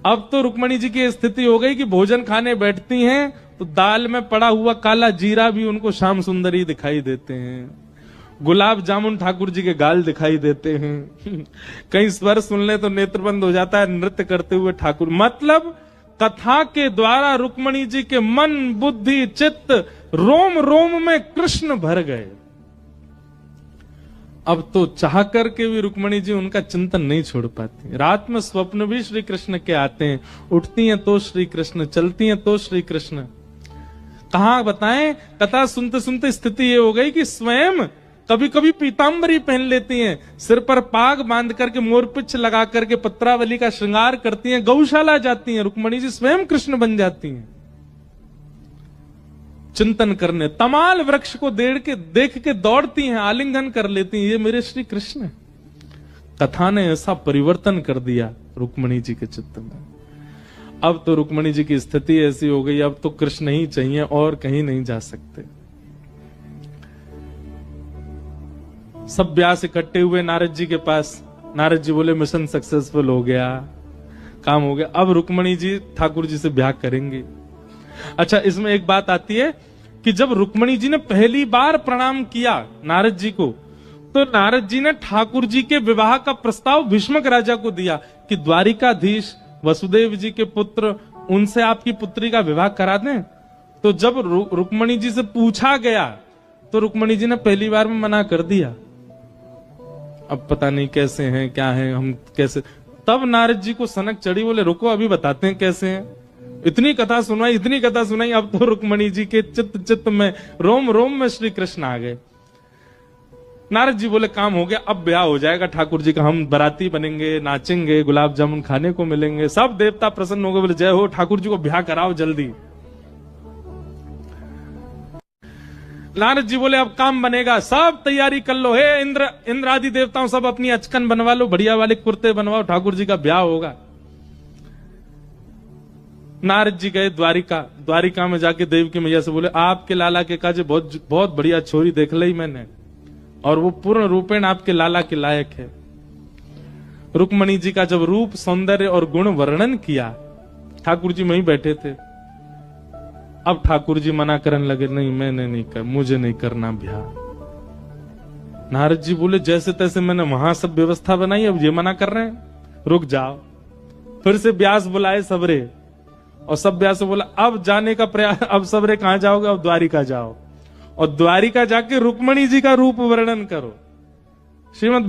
अब तो रुक्मणी जी की स्थिति हो गई कि भोजन खाने बैठती हैं तो दाल में पड़ा हुआ काला जीरा भी उनको श्याम सुंदरी दिखाई देते हैं, गुलाब जामुन ठाकुर जी के गाल दिखाई देते हैं, कहीं स्वर सुन ले तो नेत्र बंद हो जाता है नृत्य करते हुए ठाकुर। मतलब कथा के द्वारा रुक्मणी जी के मन बुद्धि चित्त रोम रोम में कृष्ण भर गए। अब तो चाह करके भी रुक्मणी जी उनका चिंतन नहीं छोड़ पाती। रात में स्वप्न भी श्री कृष्ण के आते हैं, उठती हैं तो श्री कृष्ण, चलती हैं तो श्री कृष्ण। कहां बताएं, कथा सुनते सुनते स्थिति ये हो गई कि स्वयं कभी कभी पीतांबरी पहन लेती हैं, सिर पर पाग बांध करके मोरपिच्छ लगा करके पत्रावली का श्रृंगार करती हैं, गौशाला जाती हैं, रुक्मणी जी स्वयं कृष्ण बन जाती हैं। चिंतन करने तमाल वृक्ष को देख के दौड़ती हैं, आलिंगन कर लेती हैं, ये मेरे श्री कृष्ण है। कथा ने ऐसा परिवर्तन कर दिया रुक्मणी जी के चित्त में। अब तो रुक्मणी जी की स्थिति ऐसी हो गई, अब तो कृष्ण ही चाहिए और कहीं नहीं जा सकते। सब व्यास इकट्ठे हुए नारद जी के पास। नारद जी बोले मिशन सक्सेसफुल हो गया, काम हो गया, अब रुक्मणी जी ठाकुर जी से ब्याह करेंगे। अच्छा, इसमें एक बात आती है कि जब रुक्मणी जी ने पहली बार प्रणाम किया नारद जी को, तो नारद जी ने ठाकुर जी के विवाह का प्रस्ताव भीष्मक राजा को दिया कि द्वारिकाधीश वसुदेव जी के पुत्र, उनसे आपकी पुत्री का विवाह करा दें। तो जब रुक्मणी जी से पूछा गया तो रुक्मणी जी ने पहली बार में मना कर दिया। अब पता नहीं कैसे हैं, क्या हैं, हम कैसे। तब नारद जी को सनक चढ़ी, बोले रुको अभी बताते हैं कैसे हैं। इतनी कथा सुनाई, इतनी कथा सुनाई, अब तो रुक्मणी जी के चित्त में रोम रोम में श्री कृष्ण आ गए। नारद जी बोले काम हो गया, अब ब्याह हो जाएगा ठाकुर जी का, हम बाराती बनेंगे, नाचेंगे, गुलाब जामुन खाने को मिलेंगे, सब देवता प्रसन्न हो गए, बोले जय हो, ठाकुर जी को ब्याह कराओ जल्दी। नारद जी बोले अब काम बनेगा, सब तैयारी कर लो, हे इंद्र आदि देवताओं सब अपनी अचकन बनवा लो, बढ़िया वाले कुर्ते बनवाओ, ठाकुर जी का ब्याह होगा। नारद जी गए द्वारिका में जाके देवकी मैया से बोले आपके लाला के काजे बहुत बढ़िया छोरी देख ली मैंने, और वो पूर्ण रूपेण आपके लाला के लायक है। रुक्मणी जी का जब रूप सौंदर्य और गुण वर्णन किया, ठाकुर जी वहीं बैठे थे। अब ठाकुर जी मना करने लगे, नहीं मैंने नहीं कर, मुझे नहीं करना ब्याह। नारद जी बोले जैसे तैसे मैंने वहां सब व्यवस्था बनाई, अब ये मना कर रहे हैं, रुक जाओ। फिर से व्यास बुलाए सबरे, और सब व्यास बोला अब जाने का प्रयास, अब सबरे कहां जाओगे, अब द्वारिका जाओ, और द्वारिका जाके रुक्मणी जी का रूप वर्णन करो। श्रीमद्